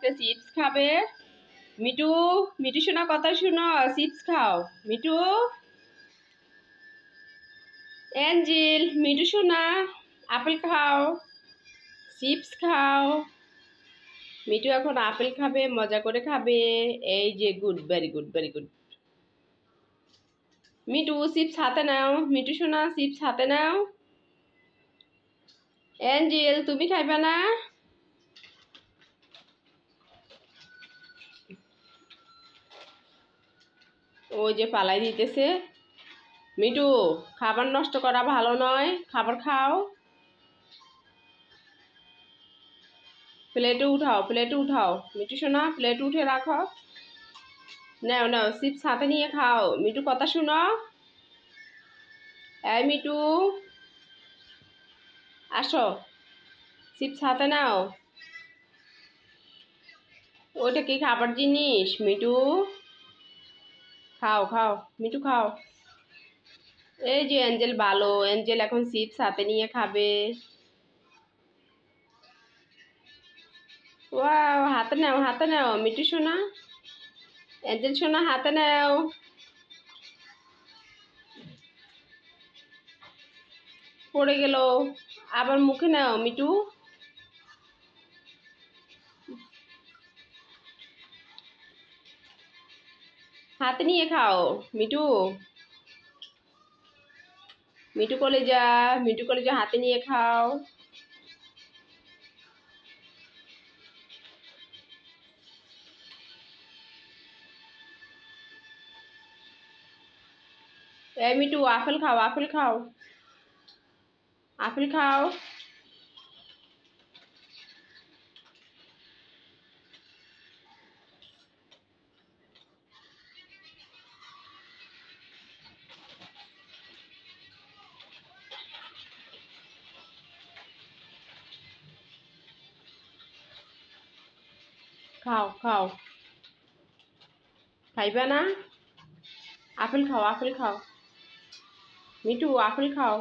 একটা চিপস খাবে। Me too, me too শোনা কথা শুনো, চিপস খাও। মিটু, অ্যাঞ্জেল, মিটু শোনা, আপেল খাও, চিপস খাও। মিটু এখন আপেল খাবে, মজা করে খাবে। এই যে good, very good, very good. Mitu chips হাতে নাও, মিটু শোনা চিপস হাতে নাও। অ্যাঞ্জেল তুমি খাইবা না? ওই যে পালাই দিতেছে। মিটু, খাবার নষ্ট করা ভালো নয়, খাবার খাও। প্লেটে উঠাও, প্লেটে উঠাও। মিটু শোনা প্লেট উঠে রাখো। নাও নাও, চিপস হাতে নিয়ে খাও। মিটু কথা শুনো। এই মিটু, আসো, চিপস হাতে নাও। ওইটা কি খাবার জিনিস? মিটু খাও, খাও, মিটু খাও। এই যে অ্যাঞ্জেল ভালো, অ্যাঞ্জেল এখন চিপস হাতে নিয়ে খাবে। ওয়াও, হাতে নাও, হাতে নাও, মিটু শোনা, অ্যাঞ্জেল শোনা হাতে নাও। পড়ে গেল, আবার মুখে নাও মিটু। হাতে নিয়ে খাও মিটু। মিটু কলেজা, মিটু কলেজা হাতে নিয়ে খাও। এই মিটু আপেল খাও, আপেল খাও, আপেল খাও। খাও, খাও, খাইবা না? আপেল খাও, আপেল খাও, মিটু আপেল খাও।